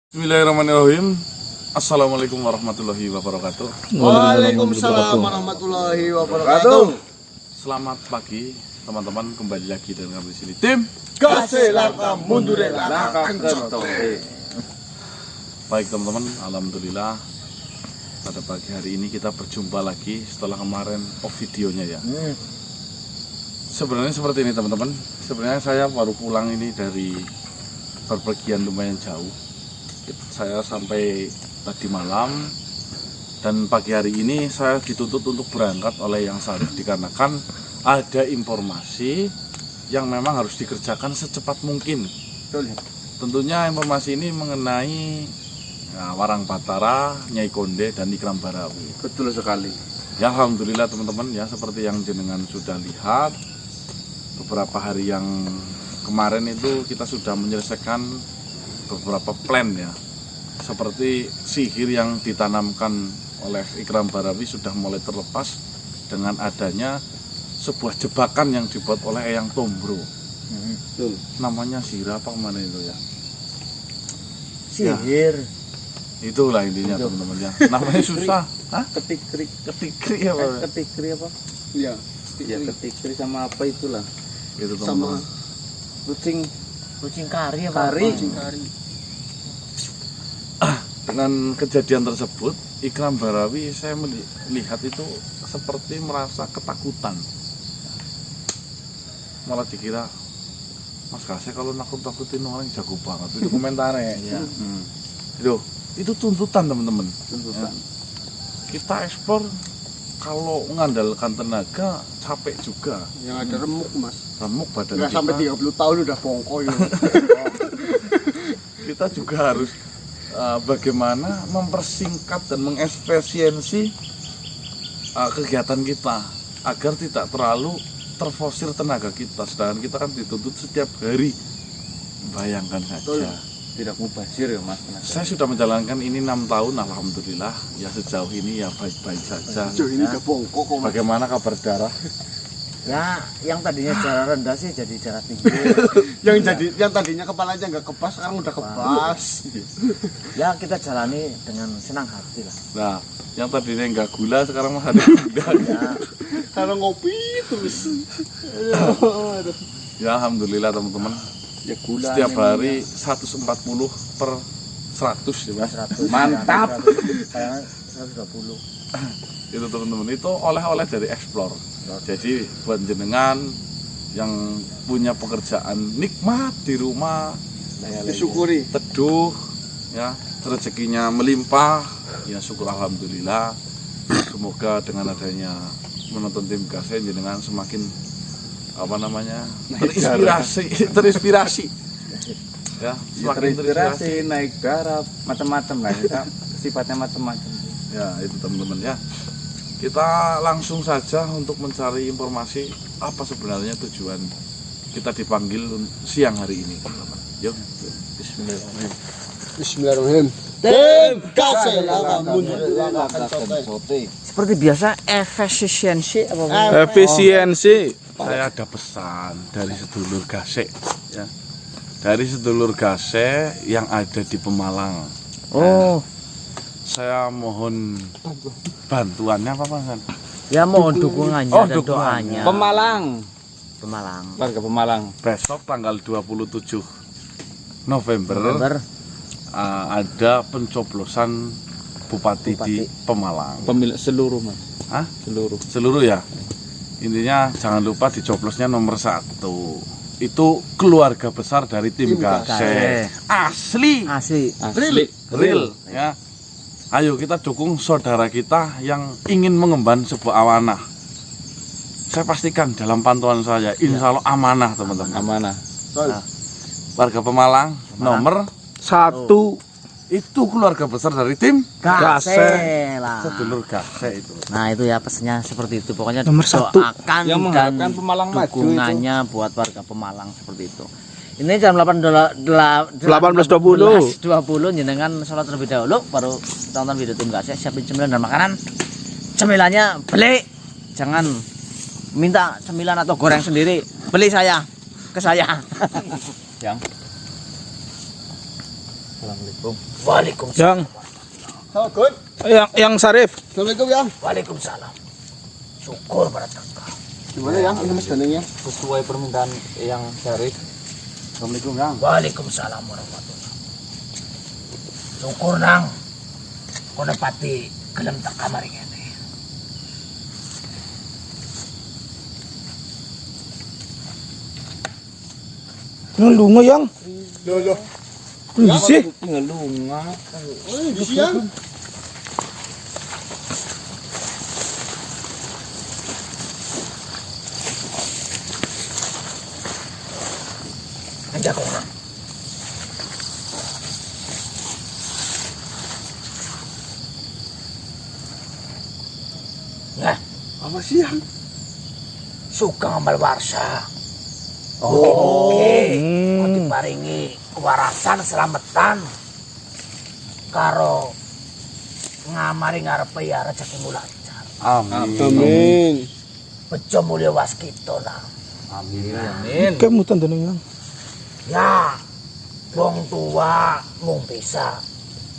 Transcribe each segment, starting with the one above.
Bismillahirrahmanirrahim. Assalamualaikum warahmatullahi wabarakatuh. Waalaikumsalam warahmatullahi wabarakatuh. Selamat pagi teman-teman, kembali lagi dengan kami di sini tim Kasih langkah mundur langkah kencang. Baik teman-teman, alhamdulillah pada pagi hari ini kita berjumpa lagi setelah kemarin off videonya ya. Sebenarnya seperti ini teman-teman. Sebenarnya saya baru pulang ini dari berpergian lumayan jauh. Saya sampai tadi malam dan pagi hari ini saya dituntut untuk berangkat oleh Yang Sarif dikarenakan ada informasi yang memang harus dikerjakan secepat mungkin. Betul. Tentunya informasi ini mengenai Warang Batara, Nyai Konde dan Ikram Barawi. Betul sekali. Ya alhamdulillah teman-teman ya, seperti yang jenengan sudah lihat beberapa hari yang kemarin itu kita sudah menyelesaikan beberapa plan ya, seperti sihir yang ditanamkan oleh Ikram Barawi sudah mulai terlepas dengan adanya sebuah jebakan yang dibuat oleh Eyang Tombro. Betul. Namanya sihir apa kemana itu ya? Sihir. Itulah intinya teman-teman ya. Namanya susah. Hah? Ketikri. Ketikri apa? Ketikri apa? Iya. Ya ketikri sama apa itulah. Itu Sama Kucing kari apa? kucing kari. Dengan kejadian tersebut, Ikram Barawi saya melihat itu seperti merasa ketakutan. Malah dikira, Mas Kasih kalau nakut-nakutin orang jago banget. Itu komentarnya ya. Itu tuntutan teman-teman. Tuntutan. Kita ekspor kalau mengandalkan tenaga capek juga. Yang ada remuk, Mas. Remuk badan Nggak kita. sampai 30 tahun udah bongkok ya. Kita juga harus bagaimana mempersingkat dan mengefisiensi kegiatan kita agar tidak terlalu terforsir tenaga kita, sedangkan kita kan dituntut setiap hari. Bayangkan Betul. saja. Tidak mubazir ya Mas. Saya sudah menjalankan ini 6 tahun, alhamdulillah ya, sejauh ini ya baik-baik saja. Sejauh ini udah bongkok kok, Mas. Bagaimana kabar darah? Ya, yang tadinya darah rendah sih jadi darah tinggi. Yang tadinya kepalanya nggak kebas sekarang udah kebas. Ya kita jalani dengan senang hati lah. Nah, yang tadinya enggak gula sekarang mah ada gula. Ya, Karena ngopi terus. Ya alhamdulillah teman-teman. ya gula. Setiap hari 140 per 100 ya Mas. 100. Mantap. Saya 120. Itu teman-teman, itu oleh-oleh dari Explore. Jadi buat jenengan yang punya pekerjaan nikmat di rumah, Disyukuri. teduh ya, rezekinya melimpah, ya syukur alhamdulillah. Semoga dengan adanya menonton tim Kasih jenengan semakin terinspirasi ya, semakin terinspirasi. naik darah, macam-macam lah. Kita sifatnya macam-macam. Ya itu teman-teman ya, kita langsung saja untuk mencari informasi apa sebenarnya tujuan kita dipanggil siang hari ini teman-teman. Yuk, bismillahirrahmanirrahim. Bismillahirrahmanirrahim. Tim Kasih langkah mundur langkah kencang. Seperti biasa efisiensi apa? Efisiensi. Saya ada pesan dari sedulur Gasek ya. Dari sedulur Gasek yang ada di Pemalang. Oh, Saya mohon bantuannya apa Mas? ya mohon dukungannya Oh, dan dukungannya. doanya. Pemalang. Warga Pemalang. Besok tanggal 27 November. Ada pencoblosan Bupati di Pemalang. Pemilik seluruh, Mas. Hah? Seluruh. Ya. Intinya jangan lupa dicoblosnya nomor 1. Itu keluarga besar dari tim Gasek. Asli. Asli. Real ya. Ayo kita dukung saudara kita yang ingin mengemban sebuah amanah. Saya pastikan dalam pantauan saya, insya Allah amanah teman-teman. Amanah. Nah, warga Pemalang nomor 1 itu keluarga besar dari tim Gasek lah. sedulur Gasek itu. Nah itu ya pesannya seperti itu. Pokoknya Nomor 1 doakan yang mengharapkan dan Pemalang maju dukungannya buat warga Pemalang seperti itu. Ini jam 18.20 jenengan sholat terlebih dahulu baru tonton video tim Gasek, siapin cemilan dan makanan. Cemilannya beli, jangan minta cemilan atau goreng sendiri, beli ke saya. yang Assalamualaikum. Waalaikumsalam. Yang Assalamualaikum. yang Sarif. Assalamualaikum yang. Waalaikumsalam. Syukur pada Kakak. Gimana yang? Ini mas gandengnya. Sesuai permintaan yang Syarif. Assalamualaikum yang. Waalaikumsalam warahmatullahi. Syukur nang. Kau nepati gelem tak kamar ini. Ngelunga yang. Loh. Ini sih. Ngelunga. Oh, di siang. Anda kau nang. Nah, Apa siang? suka ngamal warsa. Oke, kau diparingi kewarasan selamatan karo ngamari ngarepe ya rezeki lancar. Amin. Bejo mulya waskita nang. Amin. Kamu tanda yang. Ya, wong tua mung bisa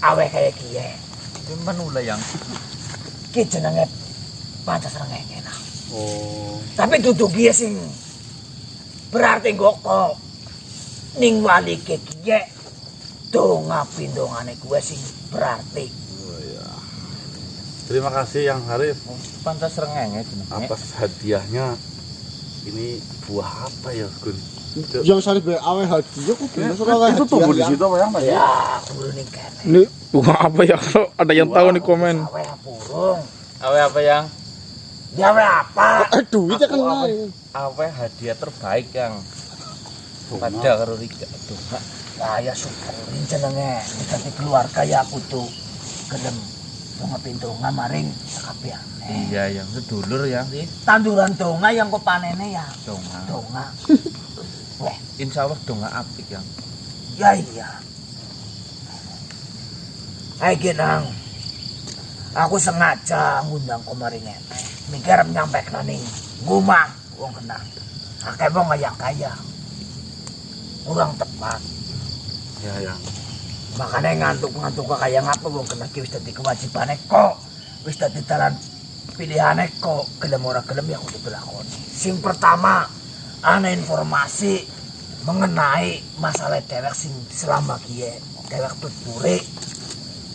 aweh kaya kiye. Cuman ula yang. Ki jenenge Pancasrengenge nang. Oh. Tapi dudu kiye sing berarti kok ning wali kiye donga pindongane kuwe sing berarti. Terima kasih yang Harif Pancasrengenge jenenge. atas hadiahnya. Ini buah apa ya, Gun? Yang Sarif be awe hadiah kok bener ora Itu tumbuh di situ apa yang tadi? Ya, kudu ning kene. Ini bunga apa ya kalau ada yang tahu nih komen. Aweh burung. Awe apa yang? Ya aweh apa? Duitnya kan Aku lain. Awe hadiah terbaik yang pada karo Rika. Donga. Saya syukurin jenenge dadi keluarga ya aku tuh gelem donga pindonga maring sekabehan. Iya yang sedulur yang sih. Tanduran donga yang kok panene ya Donga. donga. Weh, Insya Allah donga apik yang. ya iya. Hai Ginang. Aku sengaja ngundang kemarin ngene. Mikir nyampekna ning ngomah wong kenal. Akeh wong kaya. Kurang tepat. Ya, yang. Makanya ngantuk-ngantuk kaya ngapa wong kena ki wis dadi kewajibane kok. Wis dadi dalan pilihane kok gelem ora gelem ya kudu dilakoni. Sing pertama ana informasi mengenai masalah dewek sing selama kiye dewek tuturi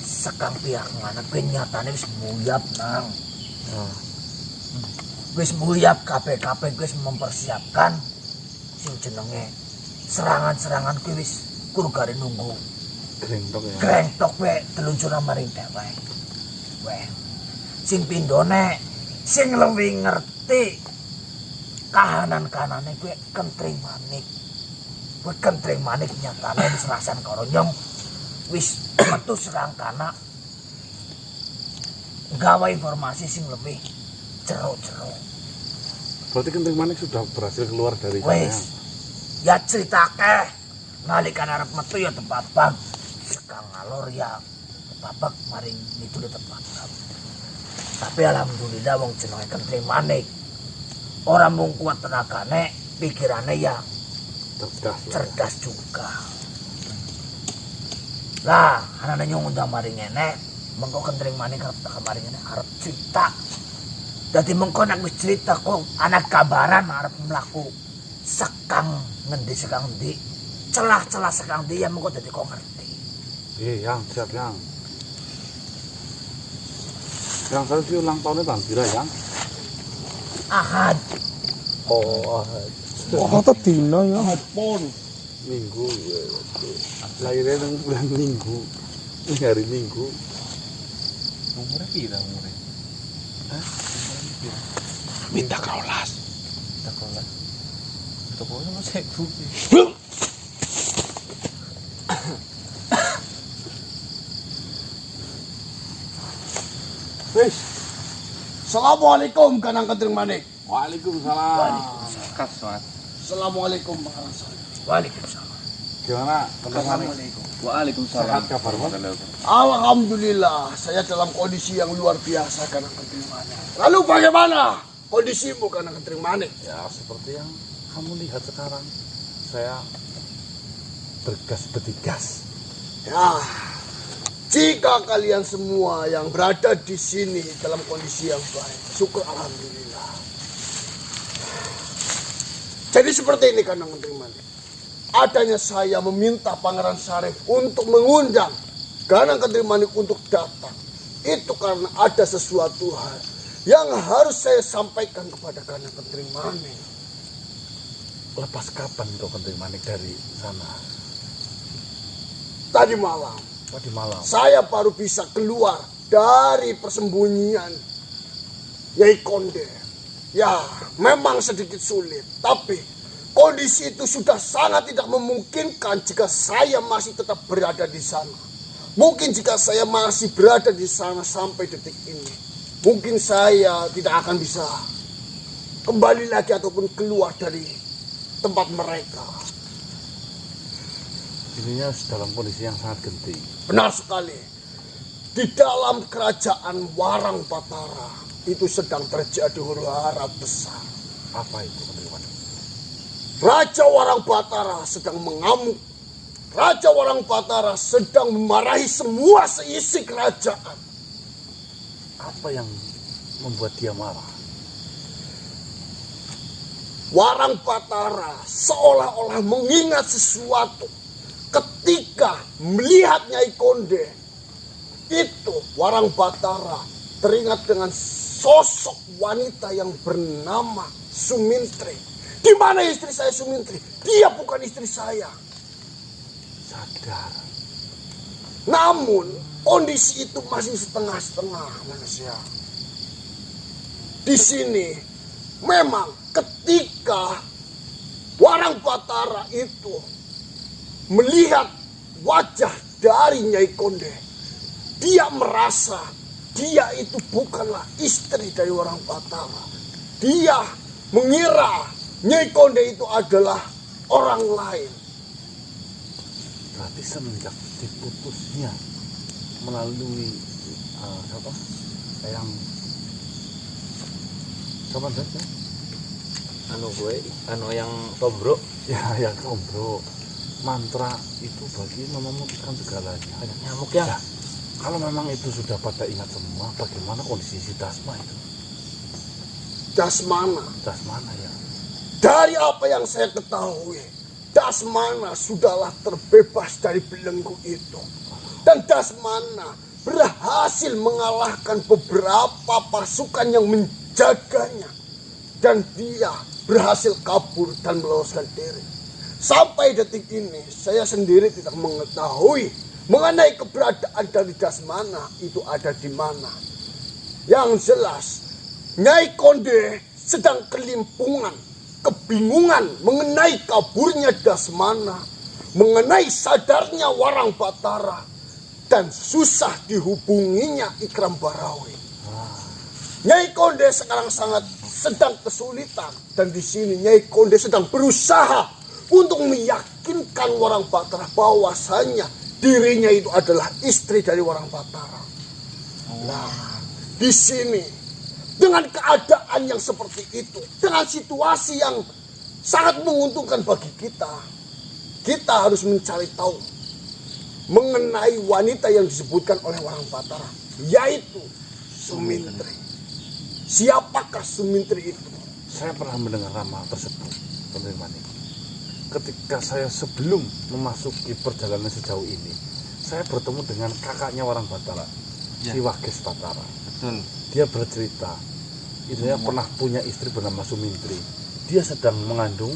sekang pihak ngana kuwi nyatane wis muyap nang. Wis muyap kabeh-kabeh wis mempersiapkan sing jenenge serangan-serangan kuwi wis kurgare nunggu. Grengtok ya. Grengtok we teluncuran maring dhewek. Weh. Sing pindhone sing luwih ngerti kahanan-kanane kuwi Kentring Manik. Kuwi Kentring Manik nyatane wis rasan karo nyong wis metu serangkana gawe informasi sing lebih jero-jero. Berarti Kentring Manik sudah berhasil keluar dari sana. Wis. Ya critake nalika arep metu ya tepabak. Sekang ngalor ya tepabak maring itu tepabak. Tapi alhamdulillah wong jenenge Kentring Manik ora mung kuat tenagane, pikirane ya Cerdas lah. cerdas juga. Lah, anane nyong undang maring ngene, mengko Kentring Manik arep tak maring ngene arep cerita. Dadi mengko nek wis cerita kok anak kabaran arep mlaku sekang ngendi, celah-celah sekang ndi ya mengko dadi kok ngerti. Iya, yang siap yang. Yang Harif itu ulang tahunnya tanggal pira, yang? Ahad. Oh. Oh, kata dina ya. Pon. Minggu. Lahirnya nang bulan Minggu. Ini hari Minggu. Umurnya pira umurnya? Minta kaulas. Tak kola. Tak kola masih bukti. Wis. Assalamualaikum Kanang Kentring Manik. Waalaikumsalam. Kas mas. Assalamualaikum Bang Rasul. Waalaikumsalam. Gimana? Kentring Manik? Waalaikumsalam. Sehat kabar, Mas? Alhamdulillah, saya dalam kondisi yang luar biasa Kanang Kentring Manik. Lalu bagaimana kondisimu Kanang Kentring Manik? Ya, seperti yang kamu lihat sekarang. Saya bergas bertigas Ya, jika kalian semua yang berada di sini dalam kondisi yang baik, syukur alhamdulillah. Jadi seperti ini Kanang Menteri Manik. Adanya saya meminta Pangeran Syarif untuk mengundang Kanang Menteri Manik untuk datang. Itu karena ada sesuatu hal yang harus saya sampaikan kepada Kanang Menteri Manik. Lepas kapan kau Menteri Manik dari sana? Tadi malam. Tadi malam. Saya baru bisa keluar dari persembunyian Nyai Konde. Ya, memang sedikit sulit, tapi kondisi itu sudah sangat tidak memungkinkan jika saya masih tetap berada di sana. Mungkin jika saya masih berada di sana sampai detik ini, mungkin saya tidak akan bisa kembali lagi ataupun keluar dari tempat mereka. Ininya dalam kondisi yang sangat genting. Benar sekali. Di dalam kerajaan Warang Batara itu sedang terjadi huru-hara besar. Apa itu Menteri Manik? Raja Warang Batara sedang mengamuk. Raja Warang Batara sedang memarahi semua seisi kerajaan. Apa yang membuat dia marah? Warang Batara seolah-olah mengingat sesuatu ketika melihat Nyai Konde. Itu Warang Batara teringat dengan sosok wanita yang bernama Sumintri. Di mana istri saya Sumintri? Dia bukan istri saya. Sadar. Namun kondisi itu masih setengah-setengah manusia. Di sini memang ketika Warang Batara itu melihat wajah dari Nyai Konde, dia merasa dia itu bukanlah istri dari Warang Batara. Dia mengira Nyai Konde itu adalah orang lain. Berarti semenjak diputusnya melalui yang kapan saja? Yang Tombro. Ya, yang Tombro. Mantra itu bagi memutuskan segalanya. Banyak nyamuk ya. Nah, kalau memang itu sudah pada ingat semua, bagaimana kondisi si Dasma itu? Dasmana. Dasmana ya. Dari apa yang saya ketahui, Dasmana sudahlah terbebas dari belenggu itu. Dan Dasmana berhasil mengalahkan beberapa pasukan yang menjaganya. Dan dia berhasil kabur dan meloloskan diri. Sampai detik ini, saya sendiri tidak mengetahui mengenai keberadaan dari Dasmana itu ada di mana. Yang jelas, Nyai Konde sedang kelimpungan, kebingungan mengenai kaburnya Dasmana, mengenai sadarnya Warang Batara, dan susah dihubunginya Ikram Barawi. Nyai Konde sekarang sedang kesulitan, dan di sini Nyai Konde sedang berusaha untuk meyakinkan Warang Batara bahwasanya dirinya itu adalah istri dari Warang Batara. Nah, di sini dengan keadaan yang seperti itu, dengan situasi yang sangat menguntungkan bagi kita, kita harus mencari tahu mengenai wanita yang disebutkan oleh Warang Batara, yaitu Sumintri. Siapakah Sumintri itu? Saya pernah mendengar nama tersebut, Menteri Manik. Ketika saya sebelum memasuki perjalanan sejauh ini, saya bertemu dengan kakaknya Warang Batara, si Wages Batara. Betul. Dia bercerita, dia pernah punya istri bernama Sumintri. Dia sedang mengandung,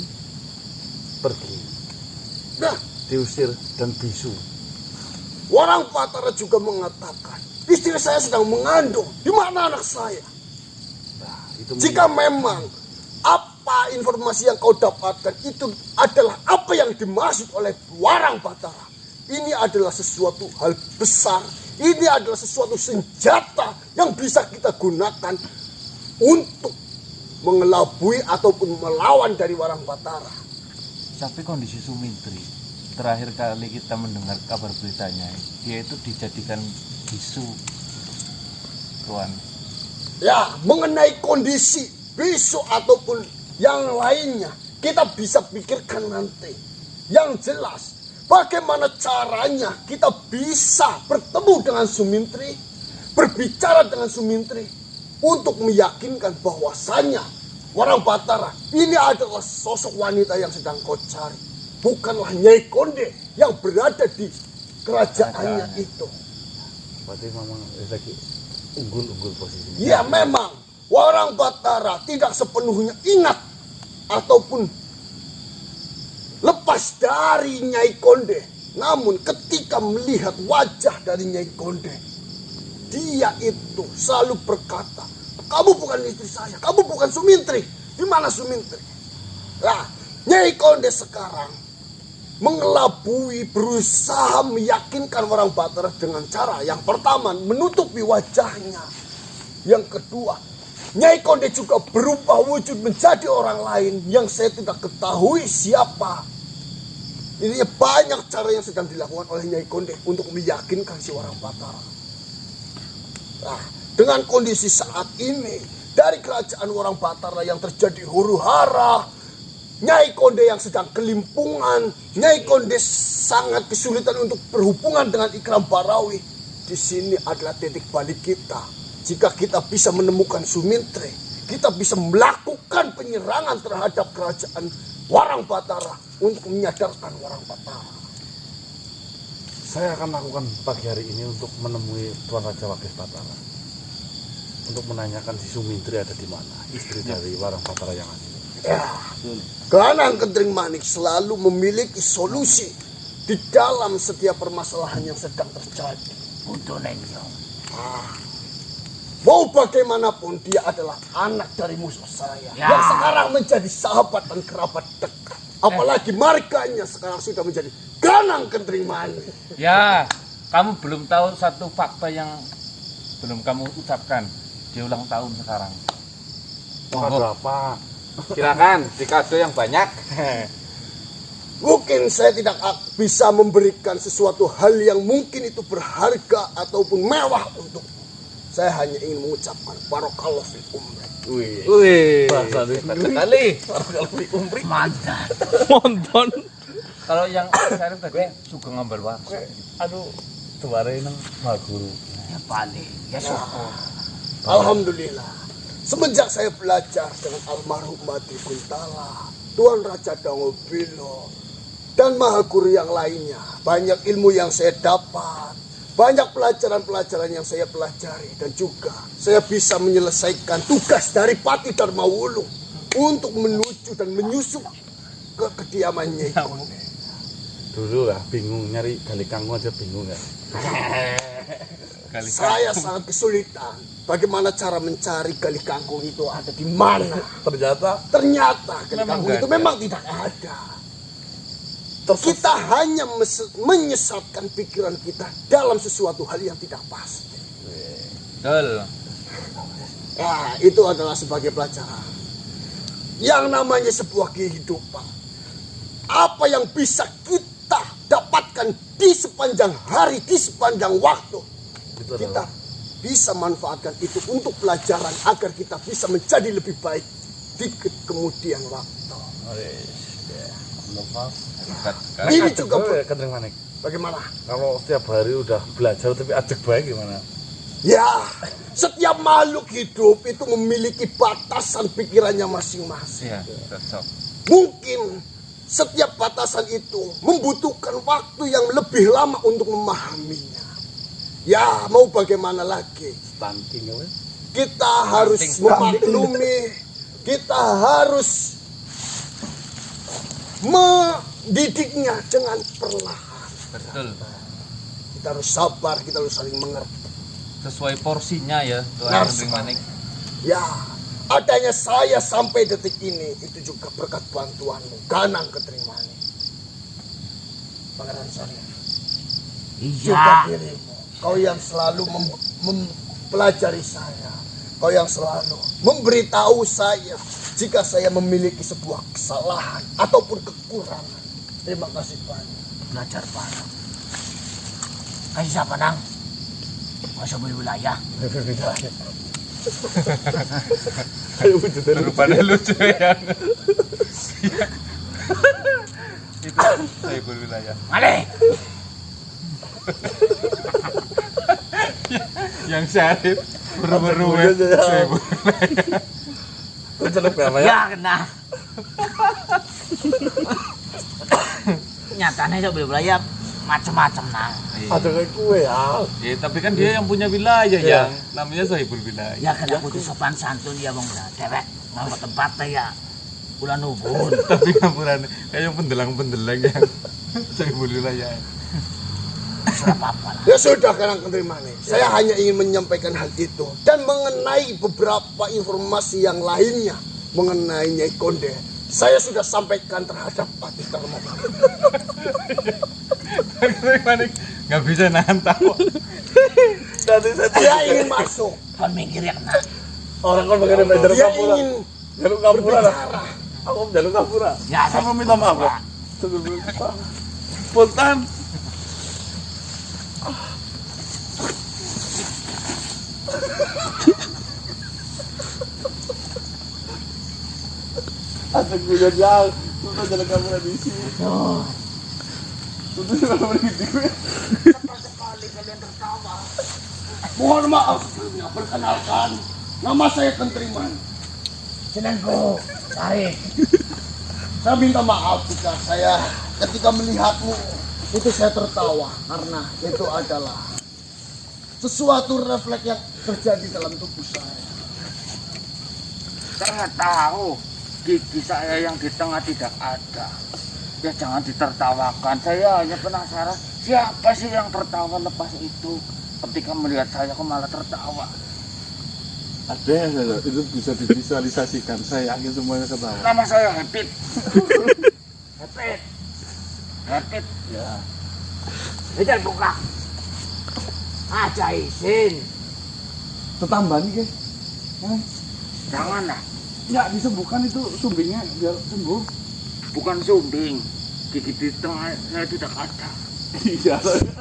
pergi, Nah, diusir dan bisu. Warang Batara juga mengatakan, istri saya sedang mengandung. Di mana anak saya? Nah, itu Jika memang apa informasi yang kau dapatkan itu adalah apa yang dimaksud oleh Warang Batara, ini adalah sesuatu hal besar. Ini adalah sesuatu senjata yang bisa kita gunakan untuk mengelabui ataupun melawan dari Warang Batara. Tapi kondisi Sumintri, terakhir kali kita mendengar kabar beritanya, dia itu dijadikan bisu, Tuan. Ya, mengenai kondisi bisu ataupun yang lainnya, kita bisa pikirkan nanti. Yang jelas, bagaimana caranya kita bisa bertemu dengan Sumintri, berbicara dengan Sumintri untuk meyakinkan bahwasannya Warang Batara ini adalah sosok wanita yang sedang kau cari, bukanlah Nyai Konde yang berada di kerajaannya itu. Berarti memang lagi unggul posisinya. Ya memang Warang Batara tidak sepenuhnya ingat ataupun lepas dari Nyai Konde. Namun ketika melihat wajah dari Nyai Konde, dia itu selalu berkata, kamu bukan istri saya, kamu bukan Sumintri. Di mana Sumintri? Nah, Nyai Konde sekarang mengelabui, berusaha meyakinkan Warang Batara dengan cara yang pertama menutupi wajahnya. Yang kedua, Nyai Konde juga berubah wujud menjadi orang lain yang saya tidak ketahui siapa. Ini banyak cara yang sedang dilakukan oleh Nyai Konde untuk meyakinkan si Warang Batara. Nah, dengan kondisi saat ini, dari kerajaan Warang Batara yang terjadi huru-hara, Nyai Konde yang sedang kelimpungan, Nyai Konde sangat kesulitan untuk berhubungan dengan Ikram Barawi. Di sini adalah titik balik kita. Jika kita bisa menemukan Sumintri, kita bisa melakukan penyerangan terhadap kerajaan Warang Batara untuk menyadarkan Warang Batara. Saya akan lakukan pagi hari ini untuk menemui Tuan Raja Wages Batara, untuk menanyakan si Sumintri ada di mana, istri dari Warang Batara yang asli. Ya, Ganang Kendring Manik selalu memiliki solusi di dalam setiap permasalahan yang sedang terjadi. Untuk Nenyong. Mau bagaimanapun dia adalah anak dari musuh saya Ya. yang sekarang menjadi sahabat dan kerabat dekat. Apalagi marganya sekarang sudah menjadi Ganang Kendring Manik. Ya, kamu belum tahu satu fakta yang belum kamu ucapkan. Dia ulang tahun sekarang. Kado apa? Silakan, dikado yang banyak. Mungkin saya tidak bisa memberikan sesuatu hal yang mungkin itu berharga ataupun mewah untuk. Saya hanya ingin mengucapkan Barakallahu fil umri. Wih, Bahasa sekali. Barakallahu fi umri. Mantan. Nonton. Kalau yang saya tadi juga ngambil waktu. Aduh, tuare nang Maguru. Ya paling. Ya syukur. Alhamdulillah. Semenjak saya belajar dengan almarhum Mati Kuntala, Tuan Raja Dangobilo, dan Mahaguru yang lainnya, banyak ilmu yang saya dapat, banyak pelajaran-pelajaran yang saya pelajari, dan juga saya bisa menyelesaikan tugas dari Pati Dharmawulu untuk menuju dan menyusup ke kediamannya itu. Dulu lah bingung nyari gali kangkung aja bingung ya. Saya sangat kesulitan bagaimana cara mencari gali kangkung itu ada di mana. Ternyata Ternyata gali kangkung itu memang tidak ada. Kita hanya menyesatkan pikiran kita dalam sesuatu hal yang tidak pasti. Betul. Nah, itu adalah sebagai pelajaran. Yang namanya sebuah kehidupan. Apa yang bisa kita dapatkan di sepanjang hari, di sepanjang waktu, itu kita adalah bisa manfaatkan itu untuk pelajaran agar kita bisa menjadi lebih baik di kemudian waktu. Ini juga Kendring Manik. bagaimana? Kalau setiap hari udah belajar tapi ajak baik gimana? Ya, setiap makhluk hidup itu memiliki batasan pikirannya masing-masing. Iya, cocok. Mungkin setiap batasan itu membutuhkan waktu yang lebih lama untuk memahaminya. Ya, mau bagaimana lagi? Stunting apa? Kita harus memaklumi, kita harus mendidiknya dengan perlahan. Betul. Kita harus sabar, kita harus saling mengerti. Sesuai porsinya ya, Tuan Benar Kendring Manik. Ya, adanya saya sampai detik ini itu juga berkat bantuanmu, Ganang Kendring Manik. Pangeran Sarya, juga Iya. dirimu. Kau yang selalu mempelajari saya. Kau yang selalu memberitahu saya jika saya memiliki sebuah kesalahan ataupun kekurangan. Terima kasih banyak. Belajar bareng. Kasih siapa nang? Masa wilayah. Ayo wujudnya Rupanya lucu ya. Itu Saiful Wilayah. Malih. Yang Syarif beru-beru Saiful Jelek apa ya? Ya kena. Nyatanya Saiful Wilayah macam-macam nang. Ada kayak kue ya. Ya, tapi kan dia yang punya wilayah ya. Namanya Saiful Wilayah. Ya kena kudu sopan santun ya wong dewek. Mau ke tempatnya ya. Bulan ubun. Tapi ngapuran kayak pendelang-pendelang yang Saiful Wilayah. Apa-apa lah. Ya sudah Karang Kendri Manik. Saya hanya ingin menyampaikan hal itu dan mengenai beberapa informasi yang lainnya mengenai Nyai Konde. Saya sudah sampaikan terhadap Patih Karma. Manik nggak bisa nahan tahu. Dia ingin masuk. Kon minggir ya kena. Orang kan bagian dari Dia kapura. ingin Jaluk kapura lah. berbicara. Aku jaluk kapura. Ya Sama minta maaf kok. Spontan. Ada guyon yang sudah jaluk kapura di sini. Oh. Sudah jaluk kapura di sini. Sekali kalian tertawa. Mohon maaf sebelumnya, perkenalkan nama saya Kentriman. Senengku. Tarik. Saya minta maaf jika saya ketika melihatmu itu saya tertawa karena itu adalah sesuatu refleks yang terjadi dalam tubuh saya. Saya tahu gigi saya yang di tengah tidak ada. Ya jangan ditertawakan. Saya hanya penasaran siapa sih yang tertawa lepas itu. Ketika melihat saya kok malah tertawa. Ada itu bisa divisualisasikan. Saya yakin semuanya ketawa. Nama saya Hepit. Hepit. Hepit. Ya. Jangan buka. Aja izin. Tetambah nih guys. Janganlah. Nggak disembuhkan itu sumbingnya biar sembuh. Bukan sumbing. Gigi di tengah saya tidak ada. Iya,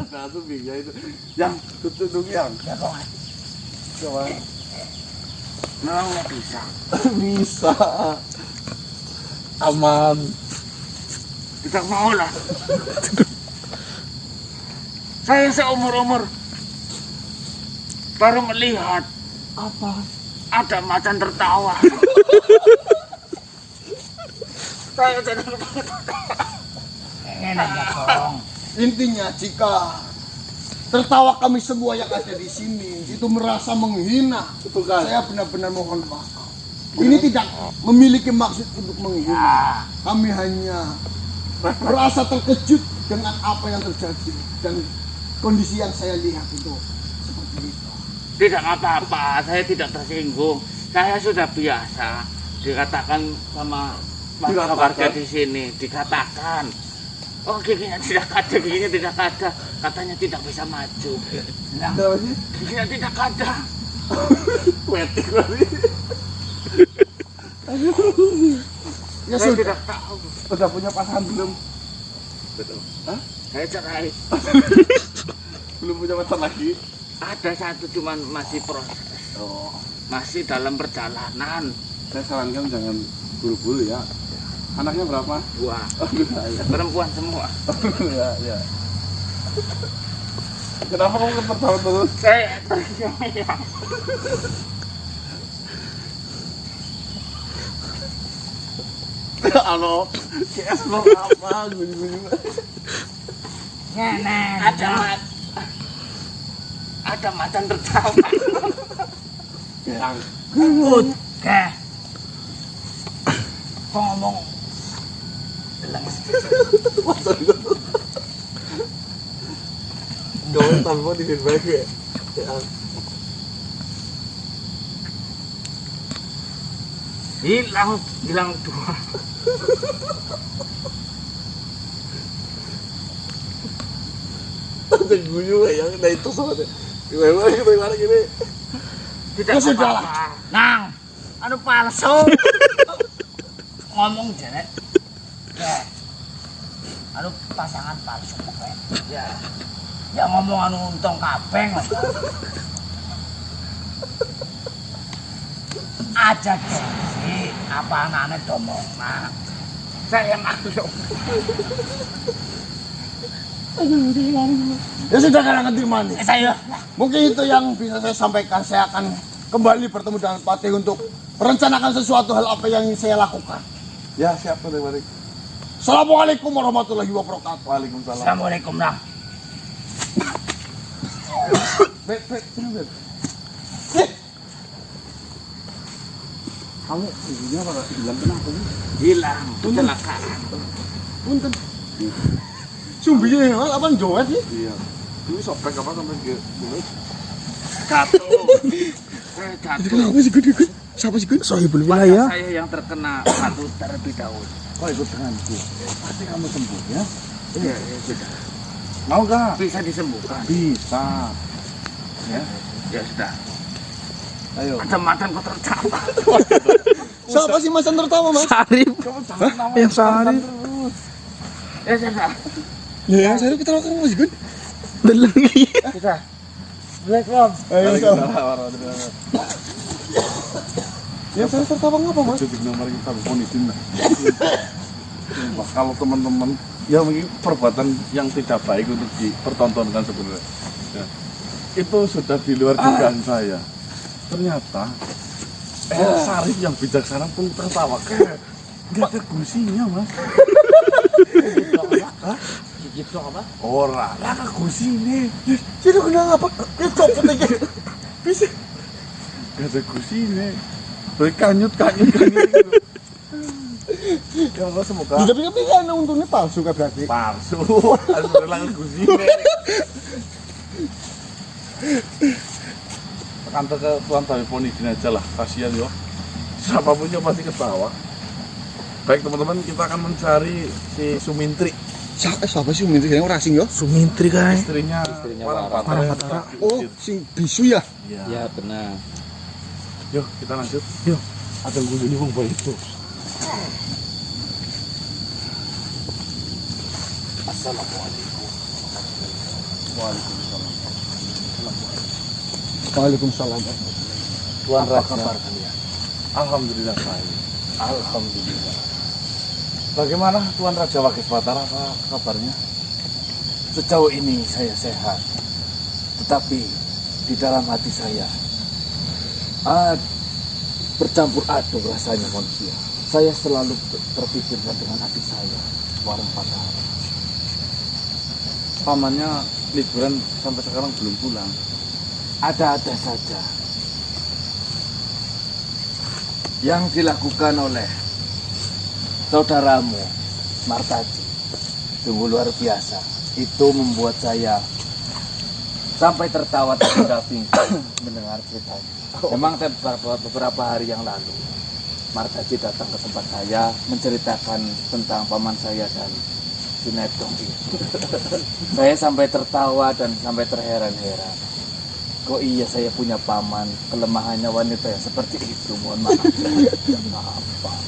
nah sumbingnya itu. Yang tutupung yang. Ya kok Coba. memang nggak bisa. Bisa. Aman. Tidak mau lah. Saya seumur-umur baru melihat Apa? ada macan tertawa. Saya jadi enak ya kong. Intinya jika tertawa kami semua yang ada di sini itu merasa menghina, Bukan. saya benar-benar mohon maaf. Ini tidak memiliki maksud untuk menghina. Kami hanya merasa terkejut dengan apa yang terjadi dan kondisi yang saya lihat itu seperti itu. Tidak apa-apa, saya tidak tersinggung. Saya sudah biasa dikatakan sama warga di sini, dikatakan, oh giginya tidak ada, giginya tidak ada, katanya tidak bisa maju. Nah, Kenapa sih? giginya tidak ada. Wetik kali. Ya Saya sudah, tidak tahu. Udah punya pasangan belum? Hah? Saya cerai. Belum punya pacar lagi? Ada satu cuman masih proses, Oh, masih dalam perjalanan. saya sarankan jangan buru-buru ya. Anaknya berapa? Wah, Oh, ya. perempuan semua. Ya, ya. Kenapa kamu ketawa terus? Saya tersenyum. Halo, KS lo apa? Gunjung-gunjung. Ada macan tertawa. Yang Gut, ke. Kok ngomong masa itu. Gawe tanpa di feedback ya. Yang hilang dua. ada gunjung yang nah itu soalnya. Gimana gini? Tidak Ya sudah lah. apa-apa. Nang, anu palsu. Ngomong jelek. Ya. Anu pasangan palsu pokoknya. Ya. Ya ngomong anu untung kapeng. Aja sih, apa anaknya domong nak. Saya maklum. Ya sudah Karangan Tirmani. Saya Mungkin itu yang bisa saya sampaikan. Saya akan kembali bertemu dengan Patih untuk merencanakan sesuatu hal apa yang ingin saya lakukan. Ya siap Pak Mari. Assalamualaikum warahmatullahi wabarakatuh. Waalaikumsalam. Assalamualaikum nah. Bet. Kamu ibunya apa hilang kenapa sih? Hilang kecelakaan. Punten. Sumbinya Mas, apa jowet sih? Iya. Ini sobek apa sampai ke mulut? Jatuh. Saya jatuh. Kenapa sih Gun? Siapa sih Gun? Sohibul wilayah. Saya yang terkena batu terlebih dahulu. Kau ikut denganku. Pasti kamu sembuh ya. Iya, sudah. Mau gak? Bisa disembuhkan. Bisa. Ya. Ya sudah. Ayo. Macam-macam kau tercapai. Siapa sih Mas yang tertawa Mas? Sarip. Yang Sarip. Ya sudah. Ya, saya ketawa kamu Mas Gun. Delengi. Sudah. Assalamualaikum. Ayo, Waalaikumsalam. ya saya tertawa ngapa Mas? Jadi nomor kita ponitin lah. Sumpah, kalau teman-teman ya mungkin perbuatan yang tidak baik untuk dipertontonkan sebenarnya. Ya. Itu sudah di luar dugaan saya. Ternyata Sarif yang bijaksana pun tertawa. Nggak ada gusinya mas. Gitu apa? Ora, lah ada gusine. Jadi kenapa? Dia copot aja. Bisa. Nggak ada gusine. Terus kanyut gitu. Ya Allah semoga Tapi kan untungnya palsu kan berarti. palsu. Alhamdulillah gusine. Kantor ke tuan telepon izin aja lah, kasihan yo. Siapapun yang pasti ketawa. Baik teman-teman, kita akan mencari si Sumintri, Siapa sih minta yang orang asing yo? Sumintri kan. istrinya Warang Patara. Oh, sing bisu ya. Iya. Ya benar. Yuk kita lanjut. Ada gue ini wong baik itu. Waalaikumsalam. Tuan Apa Raja. kabar kalian? Alhamdulillah baik. Alhamdulillah. Bagaimana Tuan Raja Wakis Batara, apa kabarnya? Sejauh ini saya sehat. Tetapi di dalam hati saya bercampur aduk rasanya manusia. Saya selalu terpikirkan dengan hati saya, Warang Patara. Pamannya liburan sampai sekarang belum pulang. Ada-ada saja yang dilakukan oleh saudaramu Martaji sungguh luar biasa. Itu membuat saya sampai tertawa terhadap mendengar ceritanya. Memang beberapa hari yang lalu Martaji datang ke tempat saya menceritakan tentang paman saya dan sinetron itu. Saya sampai tertawa dan sampai terheran-heran. Kok iya saya punya paman, kelemahannya wanita yang seperti itu. Mohon maaf. Maaf Pak.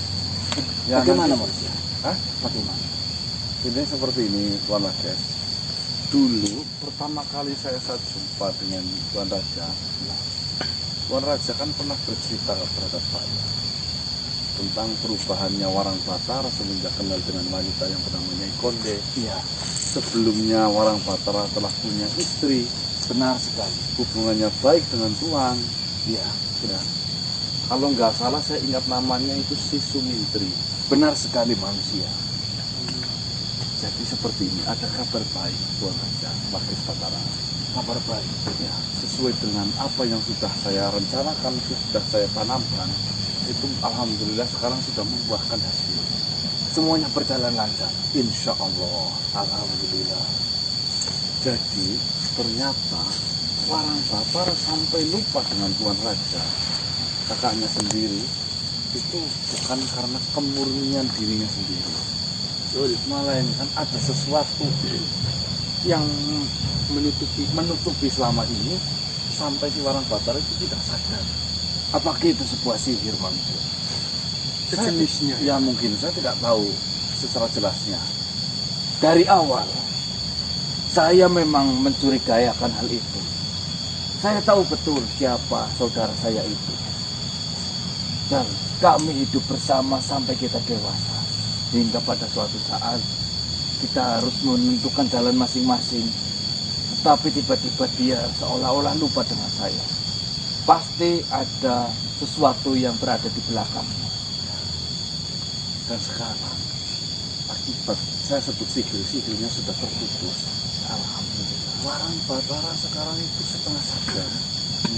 Ya, Bagaimana nanti- manusia? Hah? Bagaimana? Ini seperti ini Tuan Raja. Dulu pertama kali saya jumpa dengan Tuan Raja, Tuan Raja kan pernah bercerita terhadap saya tentang perubahannya Warang Batara semenjak kenal dengan wanita yang bernama Nyai Konde. Iya, Sebelumnya Warang Batara telah punya istri, benar sekali. hubungannya baik dengan Tuan. Iya, Ya. Kalau nggak salah saya ingat namanya itu si Sumintri. benar sekali manusia. Jadi seperti ini, ada kabar baik Tuan Raja Wakis Batara. Kabar baik. Ya, sesuai dengan apa yang sudah saya rencanakan, sudah saya tanamkan, itu alhamdulillah sekarang sudah membuahkan hasil. Semuanya berjalan lancar. Insya Allah, alhamdulillah. Jadi ternyata Warang Batara sampai lupa dengan Tuan Raja, kakaknya sendiri, itu bukan karena kemurnian dirinya sendiri. Melainkan ada sesuatu yang menutupi selama ini sampai si Warang Batara itu tidak sadar. Apakah itu sebuah sihir manusia? Sejenisnya. Ya mungkin saya tidak tahu secara jelasnya. Dari awal, saya memang mencurigayakan hal itu. Saya tahu betul siapa saudara saya itu. Dan kami hidup bersama sampai kita dewasa. hingga pada suatu saat kita harus menentukan jalan masing-masing. Tetapi tiba-tiba dia seolah-olah lupa dengan saya. Pasti ada sesuatu yang berada di belakangnya. Dan sekarang akibat saya sebut sihir-sihirnya sudah terputus. Alhamdulillah. Warang Batara sekarang itu setengah sadar,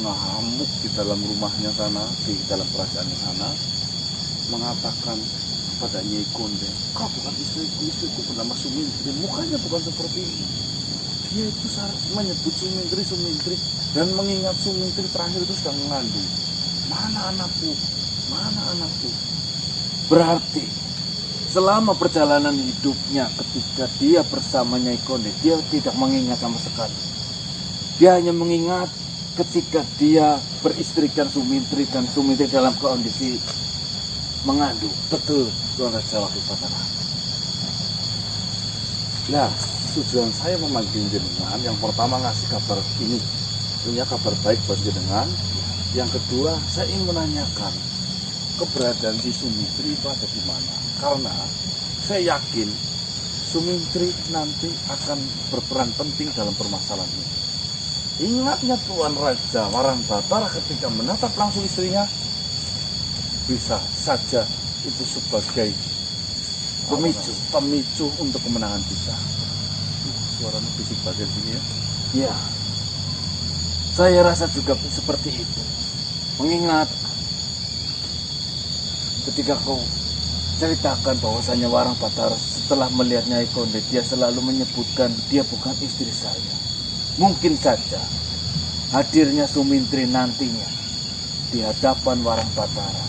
ngamuk di dalam rumahnya sana, di dalam kerajaannya sana, mengatakan kepada Nyai Konde, kau bukan istriku bernama Sumintri, mukanya bukan seperti ini. Dia itu menyebut Sumintri dan mengingat Sumintri terakhir itu sedang mengandung. Mana anakku? Mana anakku? Berarti selama perjalanan hidupnya ketika dia bersama Nyai Konde, dia tidak mengingat sama sekali. Dia hanya mengingat ketika dia beristrikan Sumintri dan Sumintri dalam kondisi mengandung. Betul, Tuan Raja Wakil Batara. Nah, tujuan saya memanggil jenengan, yang pertama ngasih kabar ini, punya kabar baik buat jenengan. Yang kedua, saya ingin menanyakan keberadaan si Sumintri itu ada di mana. Karena saya yakin Sumintri nanti akan berperan penting dalam permasalahan ini. Ingatnya Tuan Raja Warang Batara ketika menatap langsung istrinya, bisa saja itu sebagai pemicu untuk kemenangan kita. Suaranya bisik bagian sini ya. Ya, saya rasa juga seperti itu. Mengingat ketika kau ceritakan bahwasanya Warang Batara setelah melihat Nyai Konde, dia selalu menyebutkan dia bukan istri saya. Mungkin saja hadirnya Sumintri nantinya di hadapan Warang Batara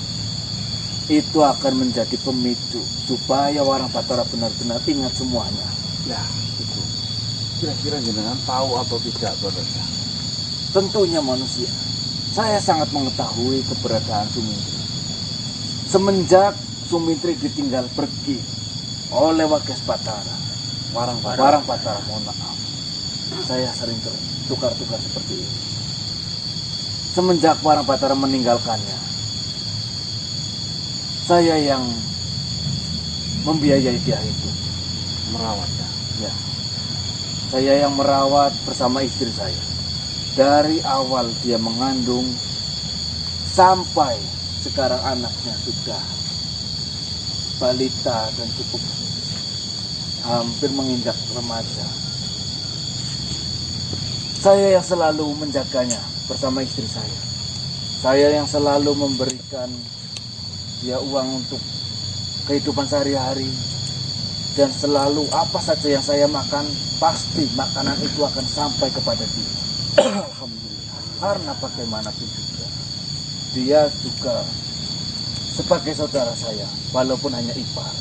itu akan menjadi pemicu supaya Warang Batara benar-benar ingat semuanya. Ya, itu. Kira-kira jenengan tahu atau tidak, Tuan Raja? Tentunya manusia. Saya sangat mengetahui keberadaan Sumintri. Semenjak Sumintri ditinggal pergi oleh Wakil Batara, Warang Batara, mohon maaf, saya sering tertukar-tukar seperti ini. Semenjak Warang Batara meninggalkannya, saya yang membiayai dia itu, merawatnya. Ya, saya yang merawat bersama istri saya. Dari awal dia mengandung sampai sekarang anaknya sudah balita dan cukup hampir menginjak remaja. Saya yang selalu menjaganya bersama istri saya. Saya yang selalu memberikan dia uang untuk kehidupan sehari-hari. Dan selalu apa saja yang saya makan, pasti makanan itu akan sampai kepada dia. Alhamdulillah. Karena bagaimanapun juga, dia juga sebagai saudara saya, walaupun hanya ipar.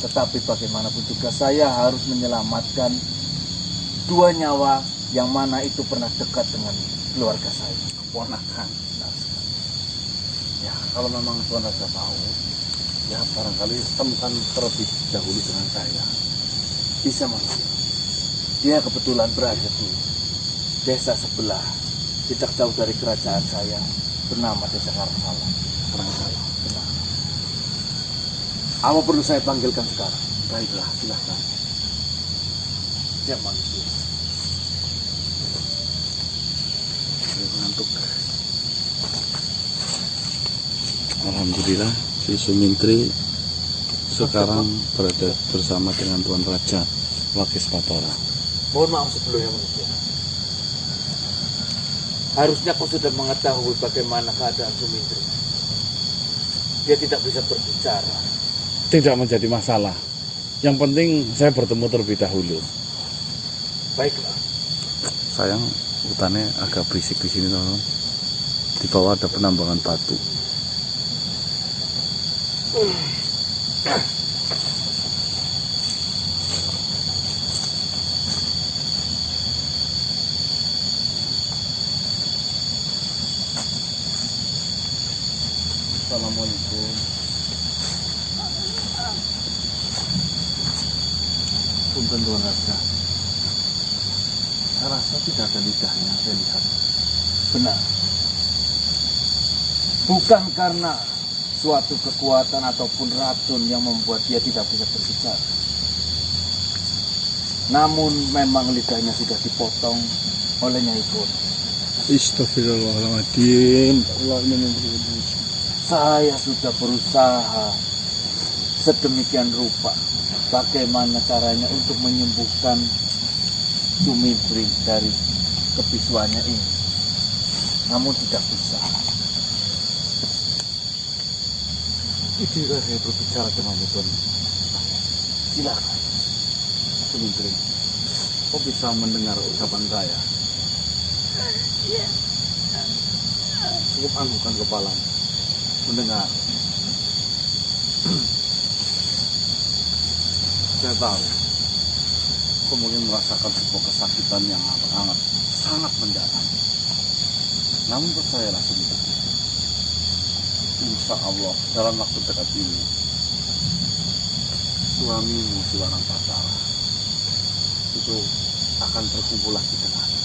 Tetapi bagaimanapun juga saya harus menyelamatkan dua nyawa yang mana itu pernah dekat dengan keluarga saya. Keponakan. Ya, kalau memang Tuan Raja tahu, ya barangkali temukan terlebih dahulu dengan saya. Bisa manusia. Dia kebetulan berada di desa sebelah, tidak jauh dari kerajaan saya, bernama Desa Karangsalam. Karangsalam. Benar. Apa perlu saya panggilkan sekarang? Baiklah, silahkan. Siap manusia. Saya mengantuk. Alhamdulillah, si Sumintri sekarang berada bersama dengan Tuan Raja Wakil Batara. Mohon maaf sebelumnya manusia. Harusnya kau sudah mengetahui bagaimana keadaan Sumintri. Dia tidak bisa berbicara. Tidak menjadi masalah. Yang penting saya bertemu terlebih dahulu. Baiklah. Sayang, hutannya agak berisik di sini, teman-teman. Di bawah ada penambangan batu. Assalamualaikum. Punten Tuan Raja. Saya rasa tidak ada lidahnya, saya lihat. Benar. Bukan karena suatu kekuatan ataupun racun yang membuat dia tidak bisa berbicara. Namun memang lidahnya sudah dipotong oleh Nyai Kondo. Astagfirullahaladzim. Saya sudah berusaha sedemikian rupa bagaimana caranya untuk menyembuhkan Sumintri dari kebisuannya ini, namun tidak bisa. Izinkan saya berbicara dengan Kondo. Silakan. Sumintri, kau bisa mendengar ucapan saya? Cukup anggukan kepalamu. Mendengar. Saya tahu kau mungkin merasakan sebuah kesakitan yang amat sangat mendalam. Namun percayalah Sumintri, insya Allah dalam waktu dekat ini suamimu si Warang Batara itu akan berkumpul lagi denganmu.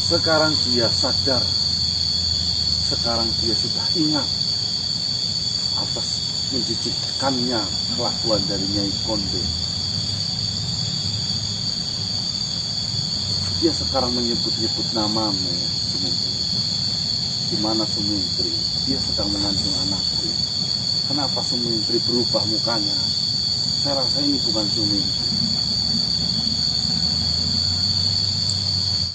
Sekarang dia sadar, sekarang dia sudah ingat atas menjijikkannya kelakuan dari Nyai Kondo. Dia sekarang menyebut-nyebut namamu, Sumintri. Di mana Sumintri? Dia sedang mengandung anakku. Kenapa Sumintri berubah mukanya? Saya rasa ini bukan Sumintri.